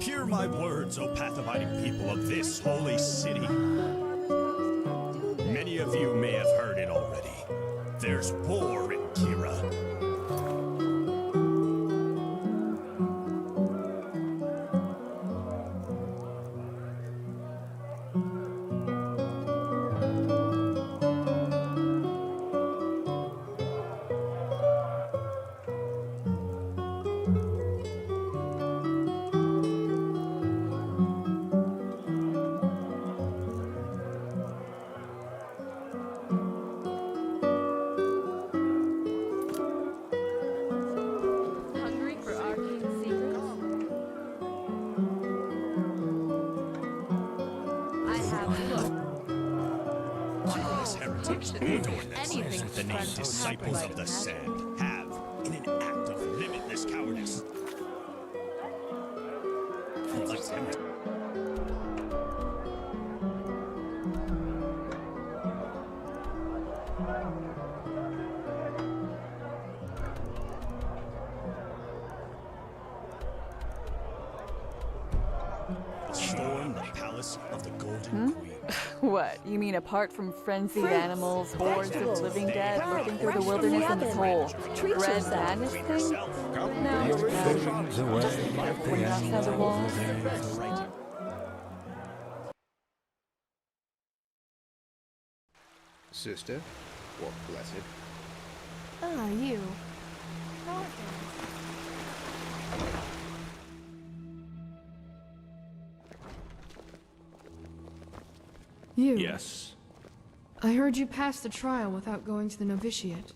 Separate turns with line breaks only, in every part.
Hear my words, O path-abiding people of this holy city. Many of you may have heard it already. There's war in Kira. The name Disciples of the Sand have, in an act of limitless cowardice, attempted storm the palace of the Golden Queen.
What? You mean apart from frenzied animals, hordes of living dead living through the wilderness and this whole red madness thing? No, just waiting outside the walls.
Sister, walk blessed.
Ah, you.
You?
Yes.
I heard you passed the trial without going to the novitiate.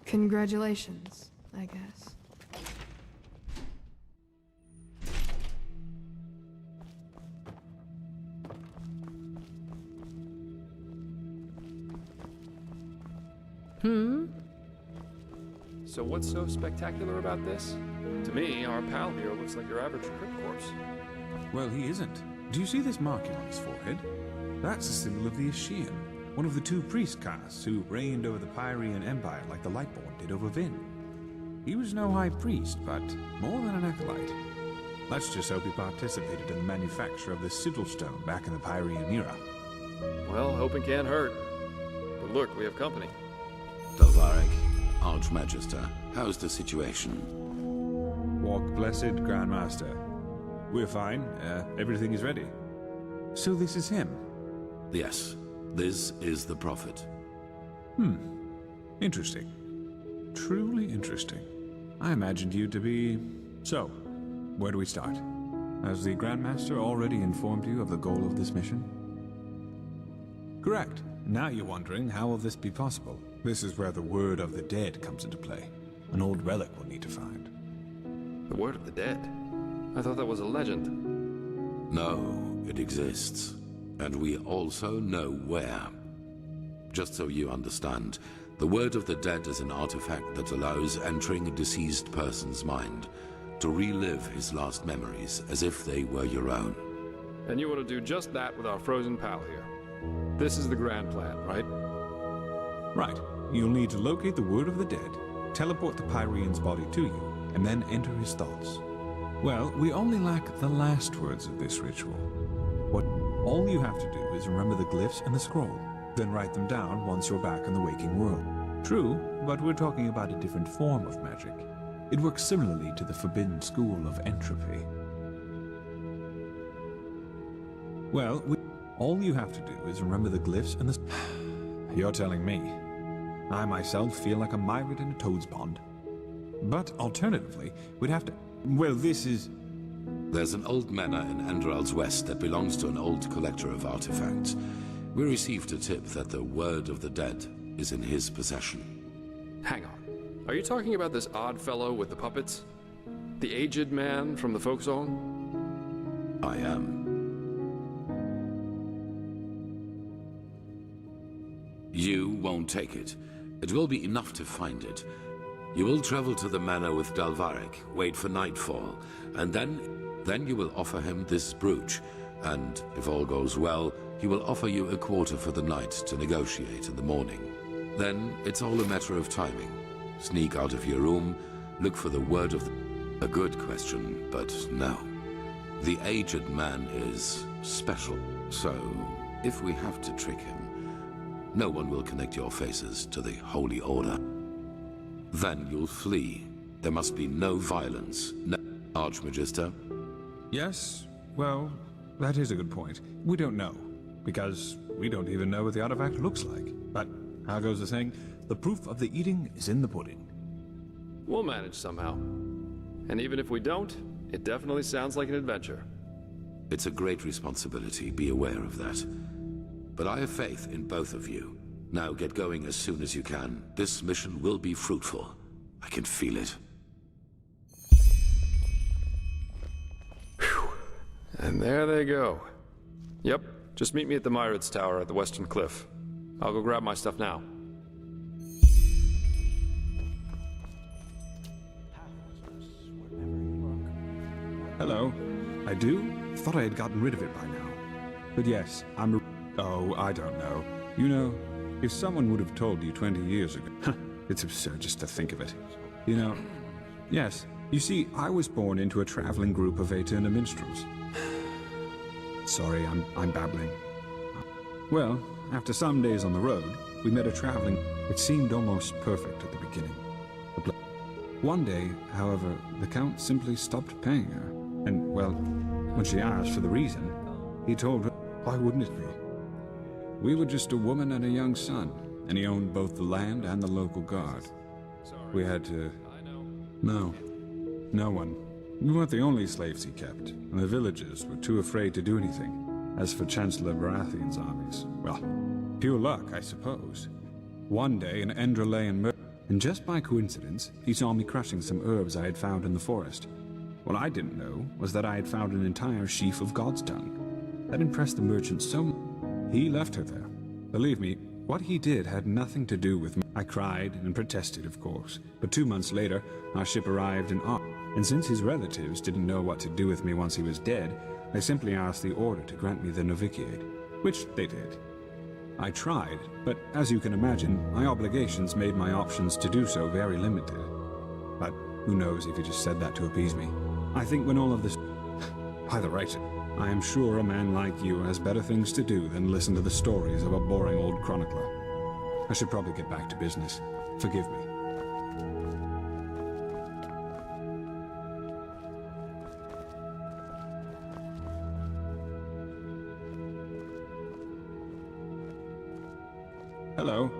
Congratulations, I guess.
So what's so spectacular about this? To me, our pal here looks like your average crypt corpse.
Well, he isn't. Do you see this marking on his forehead? That's a symbol of the Ashian, one of the two priest castes who reigned over the Pyrean Empire like the Lightborn did over Vin. He was no high priest, but more than an acolyte. Let's just hope he participated in the manufacture of the sigil stone back in the Pyrean era.
Well, hoping can't hurt. But look, we have company.
Dalvarek, Archmagister, how's the situation?
Walk blessed, Grandmaster. We're fine. Everything is ready. So this is him?
Yes, this is the Prophet.
Interesting. Truly interesting. I imagined you to be... So, where do we start? Has the Grandmaster already informed you of the goal of this mission? Correct. Now you're wondering how will this be possible? This is where the Word of the Dead comes into play. An old relic we'll need to find.
The Word of the Dead? I thought that was a legend.
No, it exists. And we also know where. Just so you understand, the Word of the Dead is an artifact that allows entering a deceased person's mind to relive his last memories as if they were your own.
And you want to do just that with our frozen pal here. This is the grand plan, right?
Right. You'll need to locate the Word of the Dead, teleport the Pyrean's body to you, and then enter his thoughts. Well, we only lack the last words of this ritual. All you have to do is remember the glyphs and the scroll, then write them down once you're back in the waking world. True, but we're talking about a different form of magic. It works similarly to the forbidden school of entropy. Well, all you have to do is remember the glyphs and the... You're telling me. I myself feel like a myriad in a toad's pond. But alternatively, we'd have to... Well, this is...
There's an old manor in Enderal's West that belongs to an old collector of artifacts. We received a tip that the Word of the Dead is in his possession.
Hang on. Are you talking about this odd fellow with the puppets? The aged man from the folk song?
I am. You won't take it. It will be enough to find it. You will travel to the manor with Dalvarek, wait for nightfall, and then you will offer him this brooch, and if all goes well, he will offer you a quarter for the night to negotiate in the morning. Then it's all a matter of timing. Sneak out of your room, look for the Word of the... A good question, but no. The aged man is special, so if we have to trick him, no one will connect your faces to the Holy Order. Then you'll flee. There must be no violence. No. Archmagister?
Yes, well, that is a good point. We don't know, because we don't even know what the artifact looks like. But how goes the saying? The proof of the eating is in the pudding.
We'll manage somehow. And even if we don't, it definitely sounds like an adventure.
It's a great responsibility, be aware of that. But I have faith in both of you. Now get going as soon as you can. This mission will be fruitful. I can feel it.
Whew. And there they go. Yep, just meet me at the Myrids Tower at the Western Cliff. I'll go grab my stuff now.
Hello. I do? Thought I had gotten rid of it by now. But yes, Oh, I don't know. You know, if someone would have told you 20 years ago... It's absurd just to think of it. You know... Yes, you see, I was born into a traveling group of Aeterna minstrels. Sorry, I'm babbling. Well, after some days on the road, we met a traveling... It seemed almost perfect at the beginning. One day, however, the Count simply stopped paying her. And, well, when she asked for the reason, he told her, why wouldn't it be? We were just a woman and a young son, and he owned both the land and the local guard. We had to... No one. We weren't the only slaves he kept, and the villagers were too afraid to do anything. As for Chancellor Baratheon's armies, well, pure luck, I suppose. One day, an Enderal and just by coincidence, he saw me crushing some herbs I had found in the forest. What I didn't know was that I had found an entire sheaf of God's tongue. That impressed the merchant so much. He left her there. Believe me, what he did had nothing to do with me. I cried and protested, of course, but 2 months later, our ship arrived in Ar, and since his relatives didn't know what to do with me once he was dead, they simply asked the Order to grant me the novitiate, which they did. I tried, but as you can imagine, my obligations made my options to do so very limited. But who knows if he just said that to appease me. I think when all of this... By the right, I am sure a man like you has better things to do than listen to the stories of a boring old chronicler. I should probably get back to business. Forgive me. Hello.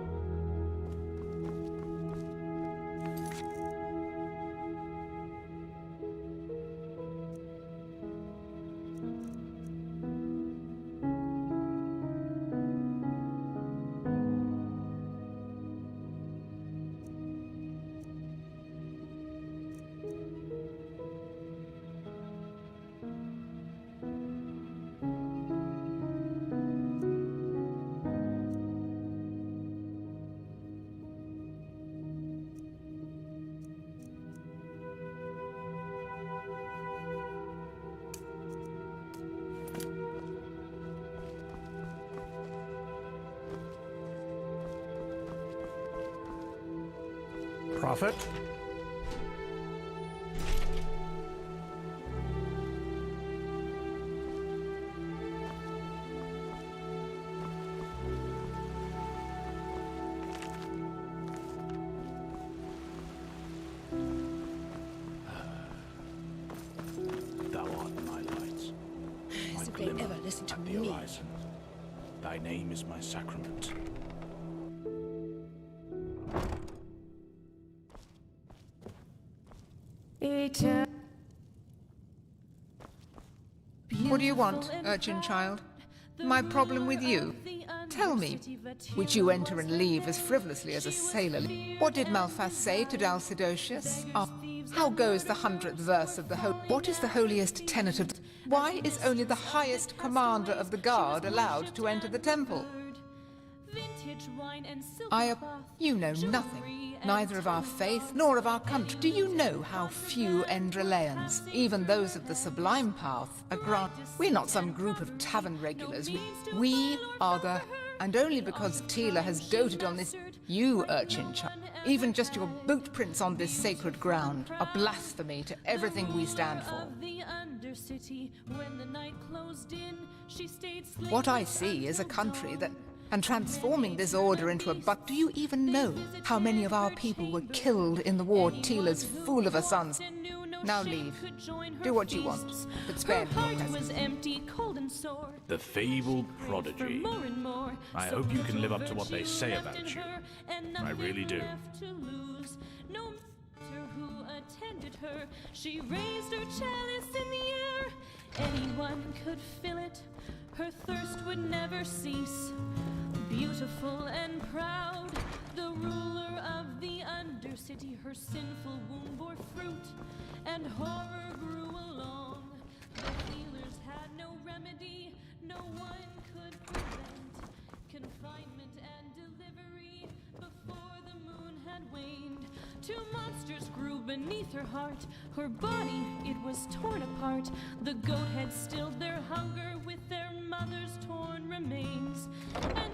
Prophet?
Thou art my light, my
If they
glimmer
ever listen to
at the
me.
horizon. Thy name is my sacrament.
What do you want, urchin child? My problem with you? Tell me. Would you enter and leave as frivolously as a sailor? What did Malphas say to Dal Sidocius? How goes the 100th verse of the What is the holiest tenet of Why is only the highest commander of the guard allowed to enter the temple? You know nothing, neither of our faith nor of our country. Do you know how few Endraleans, even those of the Sublime Path, are granted? We're not some group of tavern regulars. We are the... And only because Tila has doted on this... You, urchin child, even just your boot prints on this sacred ground are blasphemy to everything we stand for. What I see is a country that... And transforming this order into a buck, do you even know how many of our people were killed in the war Tila's fool of a sons? Now leave. Do what you want, but spare me your presence.
The fabled prodigy. I hope you can live up to what they say about you. I really do.
No matter who attended her, she raised her chalice in the air. Anyone could fill it. Her thirst would never cease. Beautiful and proud, the ruler of the Undercity, her sinful womb bore fruit, and horror grew along. The healers had no remedy, no one could prevent confinement and delivery before the moon had waned. Two monsters grew beneath her heart, her body, it was torn apart. The goat had stilled their hunger with their mother's torn remains. And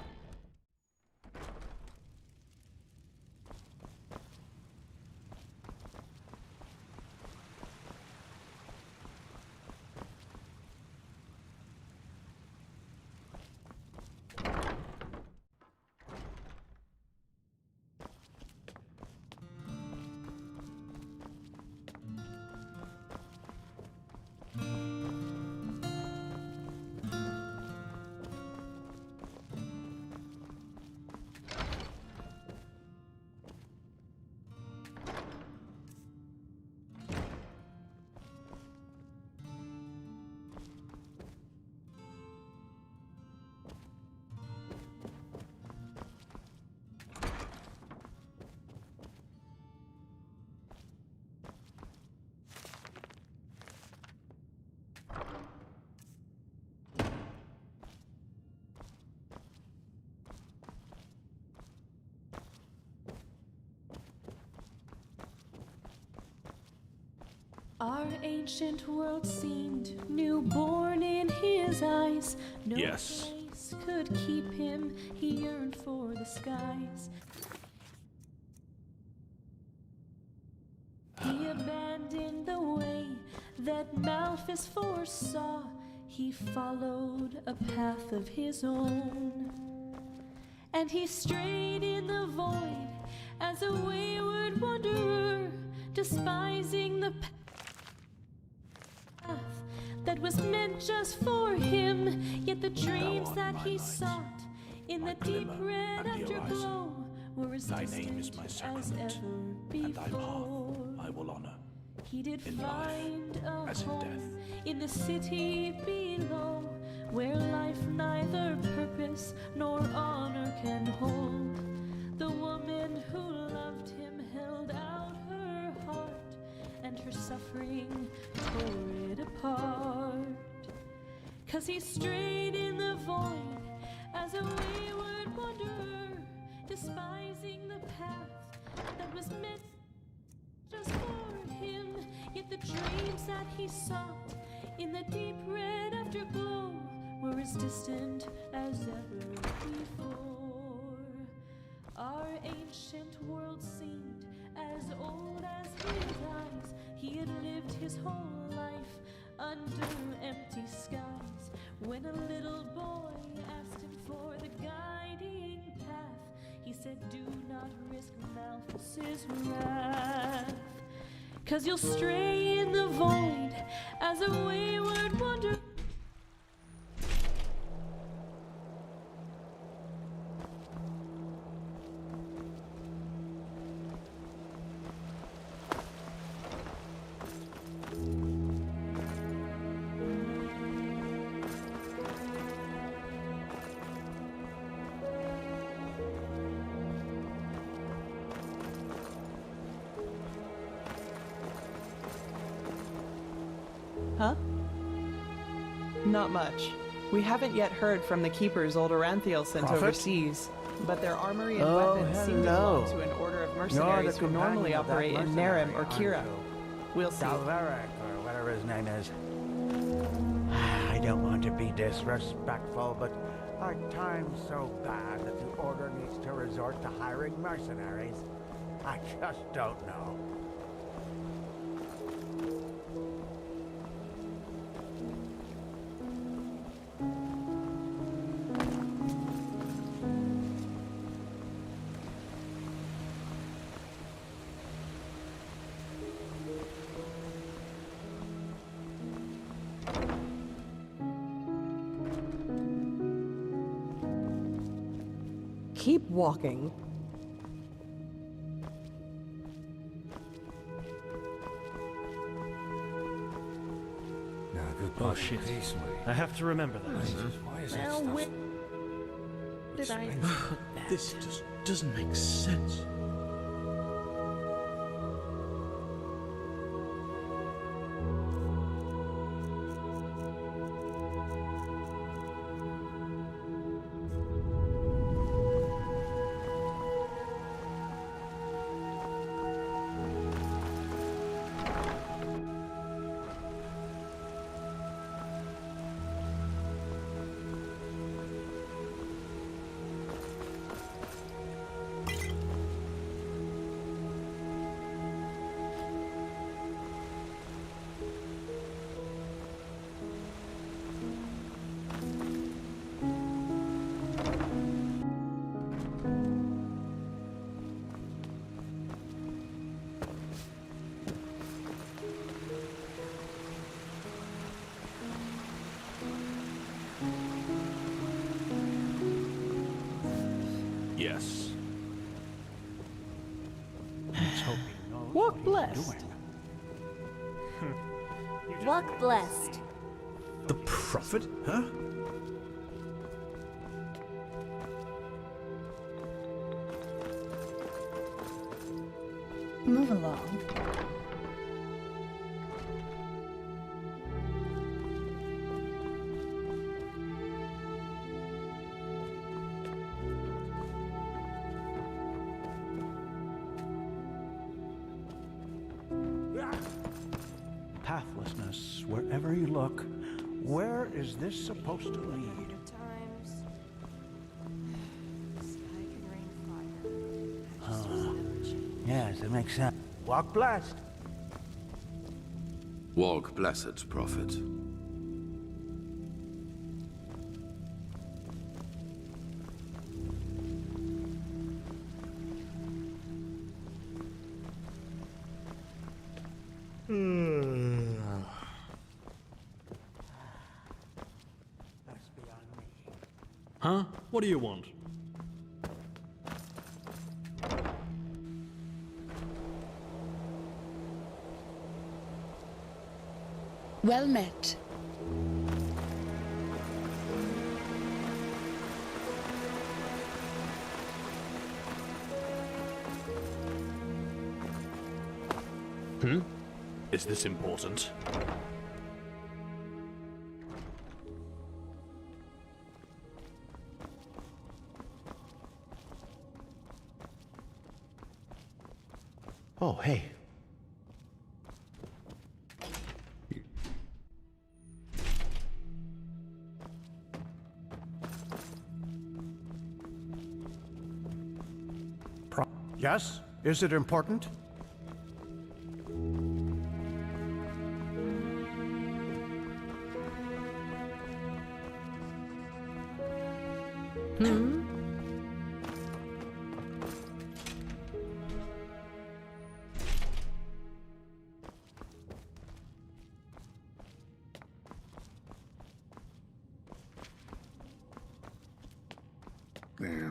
our ancient world seemed newborn in his eyes. No place could keep him, he yearned for the skies. He abandoned the way that Malphus foresaw. He followed a path of his own, and he strayed in the void as a wayward wanderer, despising the path that was meant just for him. Yet the dreams that he sought in the deep red afterglow were as distant as ever before.
I will honor.
He did find a home in the city below, where life neither purpose nor honor can hold. The woman who loved him held out her heart, and her suffering tore it apart. 'Cause he strayed in the void as a wayward wanderer, despising the path that was meant just for him. Yet the dreams that he sought in the deep red afterglow were as distant as ever before. Our ancient world seemed as old as his eyes. He had lived his whole life under empty skies. When a little boy asked him for the guiding path, he said, do not risk Malphus's wrath. 'Cause you'll stray in the void as a wayward wanderer.
Huh? Not much. We haven't yet heard from the keepers old Oranthiel sent overseas, but their armory and weapons seem to belong to an order of mercenaries who normally operate in Nerem or Kira. We'll see.
Dalvarek, or whatever his name is. I don't want to be disrespectful, but Are times so bad that the Order needs to resort to hiring mercenaries? I just don't know.
Keep walking.
Oh shit. I have to remember that.
Why is that stuff?
Did I put that? This just doesn't make sense. Yes. Let's hope he knows
Walk
what he's
blessed.
doing.
Walk blessed.
The Prophet? Huh?
Move along.
Pathlessness, wherever you look. Where is this supposed to lead? Yes, it makes sense. Walk blessed.
Walk blessed, Prophet.
Huh? What do you want?
Well met.
Is this important? Oh, hey.
Yes? Is it important?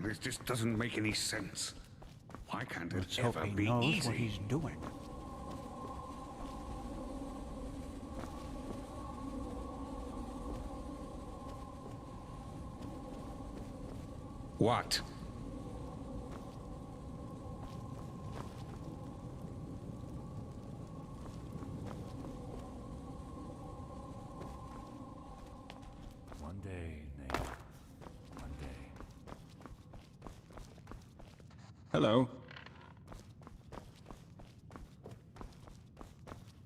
This just doesn't make any sense. Why can't
Let's
it
hope
ever
he
be
knows
easy?
what he's doing.
What?
One day, Nate. One day.
Hello.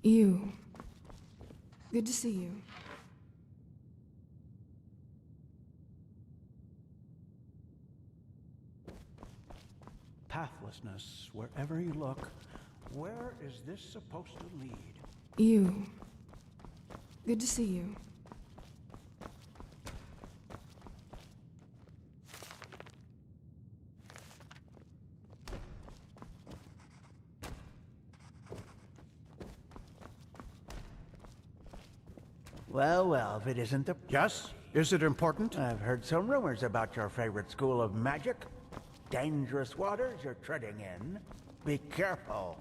You. Good to see you.
goodness, wherever you look, where is this supposed to lead?
You. Good to see you.
Well, well, if it isn't the... Yes? Is it important? I've heard some rumors about your favorite school of magic. Dangerous waters you're treading in. Be careful.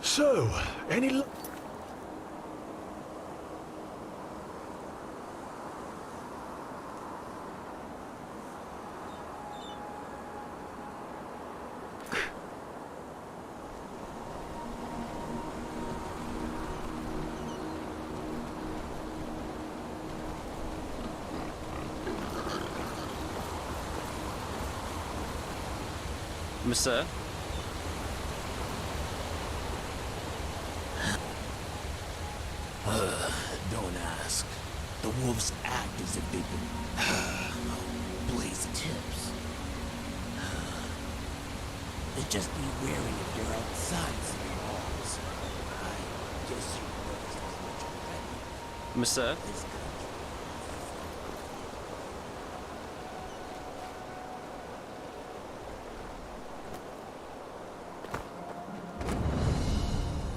So, any
Monsieur?
Don't ask. The wolves act as if they've been blazing tips. Just be wary if you're outside city walls. I guess you noticed as much already.
Monsieur?
This country.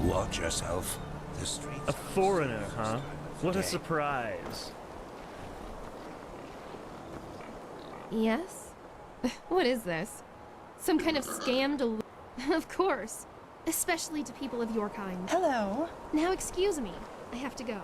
Watch yourself. The streets.
A foreigner, huh? What a surprise.
Yes? What is this? Some kind of scam Of course. Especially to people of your kind.
Hello.
Now excuse me. I have to go.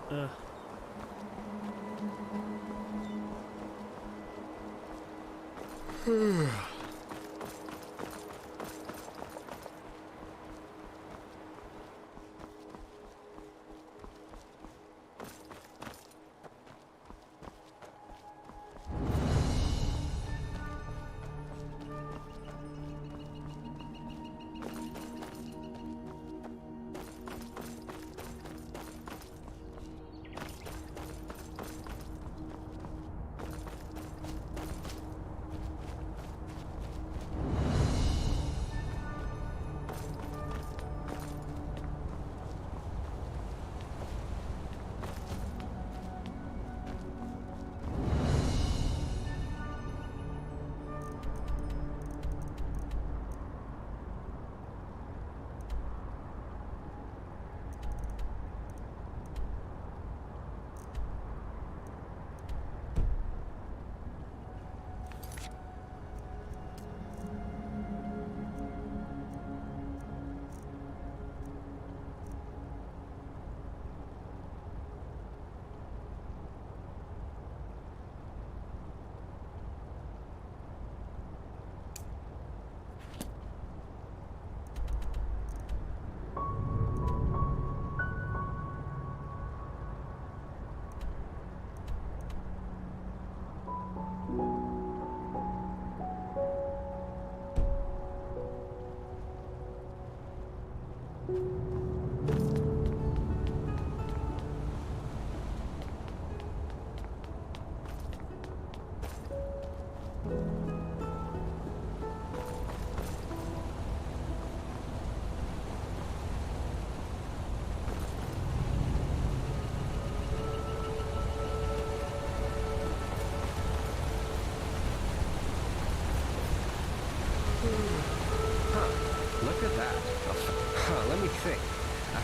Look at that.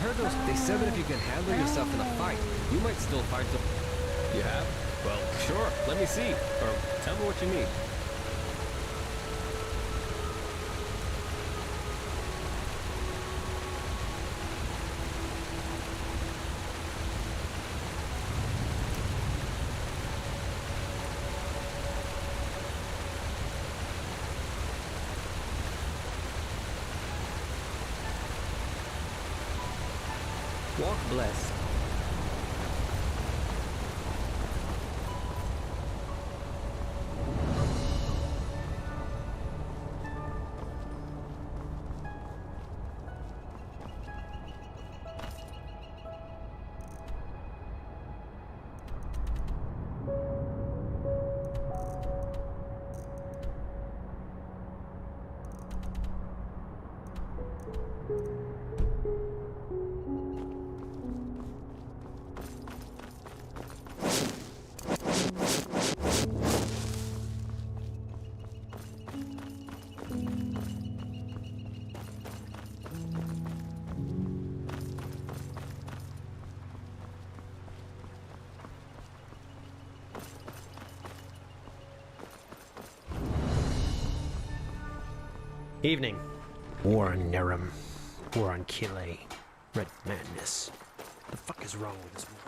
heard those. They said that if you can handle yourself in a fight, you might still find some. You have? Well, sure. Let me see. Or tell me what you need. Walk blessed.
Evening. War on Nerum. War on Kile. Red madness. The fuck is wrong with this movie?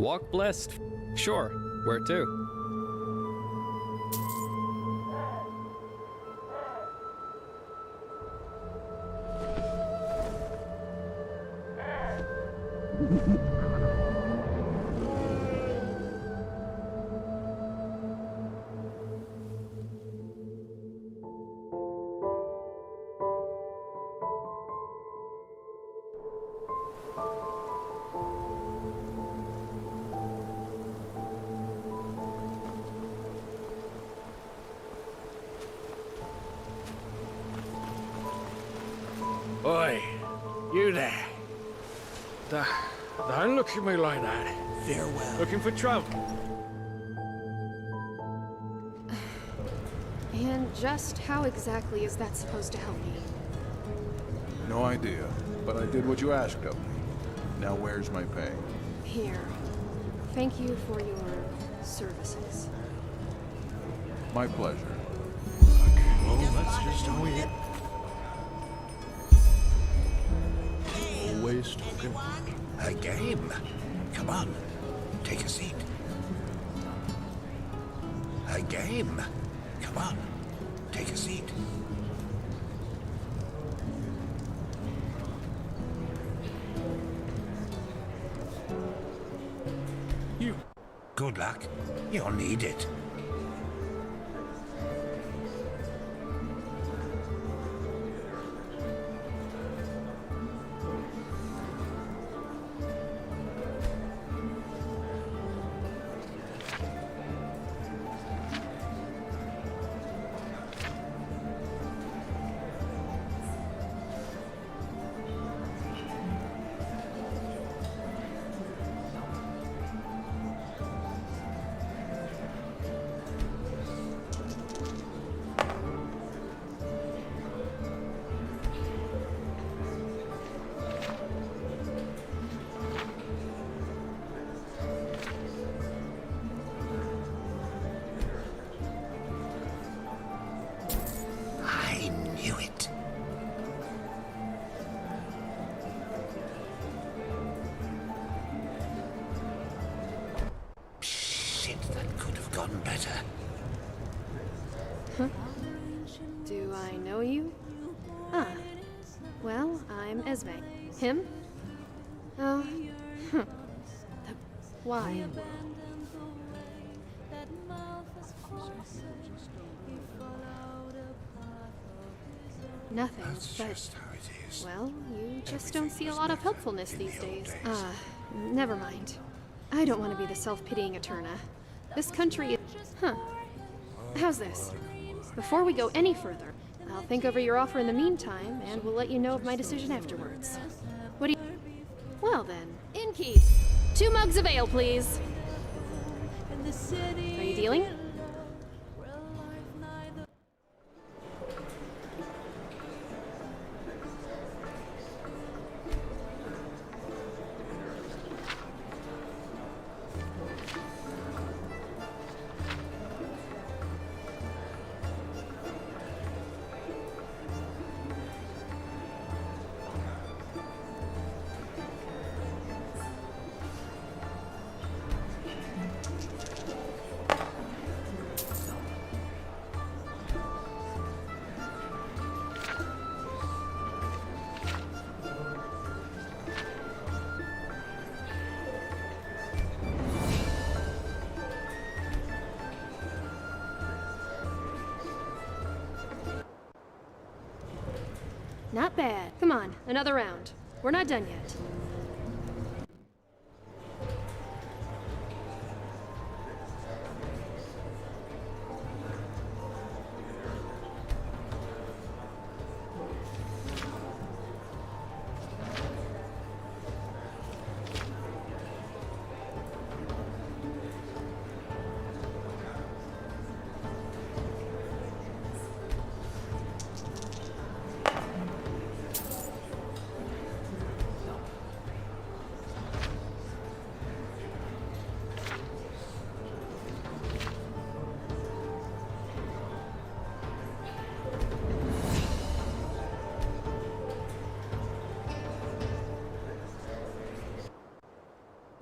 Walk blessed. Sure. Where to?
Oi, you there. Don't look at me like that.
Farewell.
Looking for trouble?
And just how exactly is that supposed to help me?
No idea, but I did what you asked of me. Now where's my pay?
Here. Thank you for your services.
My pleasure.
Well, that's just how we...
Always talking.
A game. Come on, take a seat. A game. Come on, take a seat.
You.
Good luck. You'll need it.
Huh? Do I know you? Ah. Well, I'm Esme. Him? Oh. Why? Nothing.
That's
but,
just how it is.
Well, you just don't see a lot of helpfulness these days. Never mind. I don't want to be the self-pitying Eterna. This country is... Huh. How's this? Before we go any further, I'll think over your offer in the meantime, and we'll let you know of my decision afterwards. What do you... Well then, innkeep! 2 mugs of ale, please. Are you dealing? Not bad. Come on, another round. We're not done yet.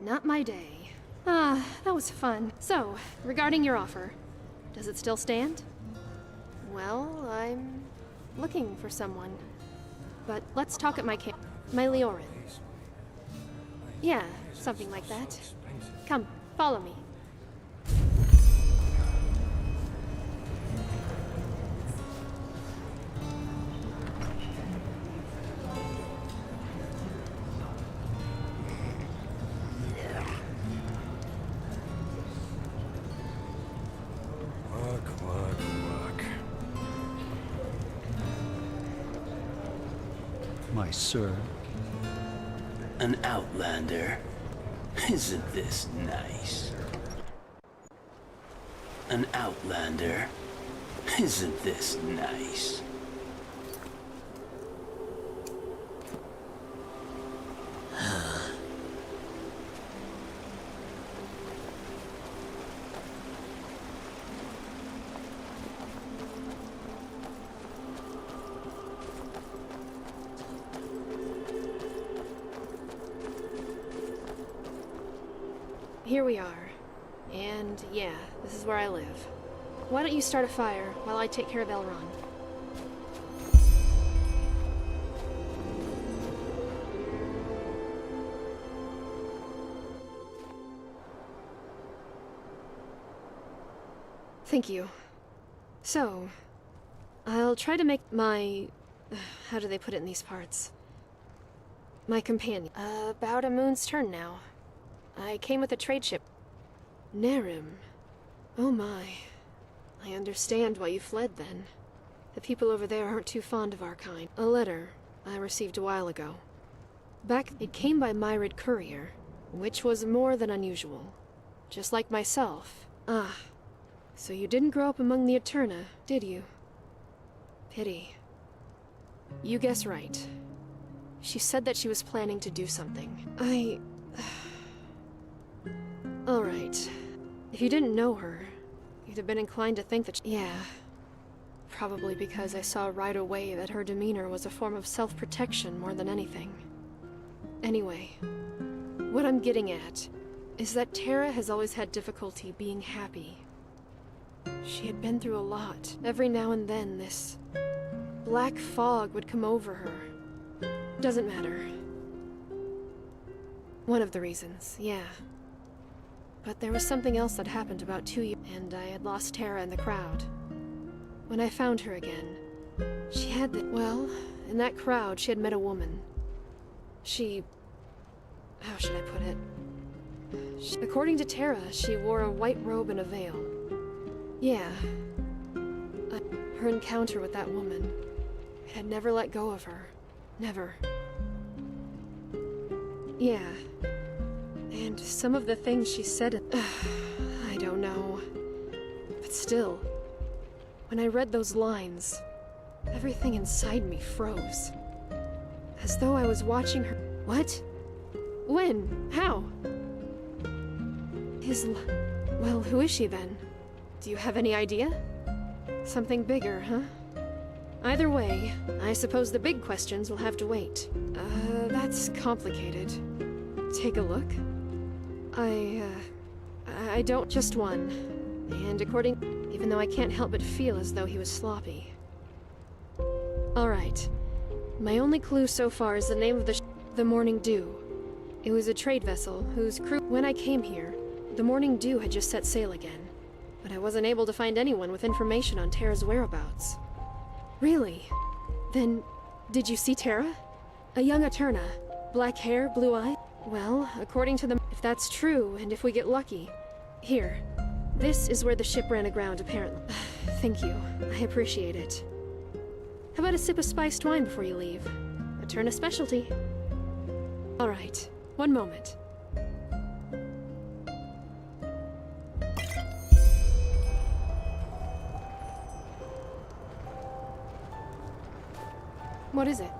Not my day. Ah, that was fun. So, regarding your offer, does it still stand? Well, I'm looking for someone. But let's talk at my camp. My Leorin. Yeah, something like that. Come, follow me.
My sir.
An outlander. Isn't this nice? An outlander. Isn't this nice?
Here we are. And yeah, this is where I live. Why don't you start a fire while I take care of Elron? Thank you. So, I'll try to make my... how do they put it in these parts? My companion. About a moon's turn now. I came with a trade ship. Nerim. Oh my. I understand why you fled then. The people over there aren't too fond of our kind. A letter I received a while ago. It came by Myrid courier, which was more than unusual. Just like myself. Ah. So you didn't grow up among the Eterna, did you? Pity. You guess right. She said that she was planning to do something. Alright. If you didn't know her, you'd have been inclined to think that yeah. Probably because I saw right away that her demeanor was a form of self-protection more than anything. Anyway, what I'm getting at is that Terra has always had difficulty being happy. She had been through a lot. Every now and then, this black fog would come over her. Doesn't matter. One of the reasons, yeah. But there was something else that happened about 2 years, and I had lost Terra in the crowd. When I found her again, she had well, in that crowd she had met a woman. How should I put it? According to Terra, she wore a white robe and a veil. Yeah. Her encounter with that woman, I had never let go of her. Never. Yeah. And some of the things she said, I don't know. But still, when I read those lines, everything inside me froze. As though I was watching her. What? When? How? Well, who is she then? Do you have any idea? Something bigger, huh? Either way, I suppose the big questions will have to wait. That's complicated. Take a look. I don't... Just one. And even though I can't help but feel as though he was sloppy. Alright. My only clue so far is the name of the Morning Dew. It was a trade vessel whose crew... When I came here, the Morning Dew had just set sail again. But I wasn't able to find anyone with information on Terra's whereabouts. Really? Then, did you see Terra? A young Eterna. Black hair, blue eyes? Well, according to them, if that's true, and if we get lucky... Here. This is where the ship ran aground, apparently. Thank you. I appreciate it. How about a sip of spiced wine before you leave? Eterna specialty. Alright. One moment. What is it?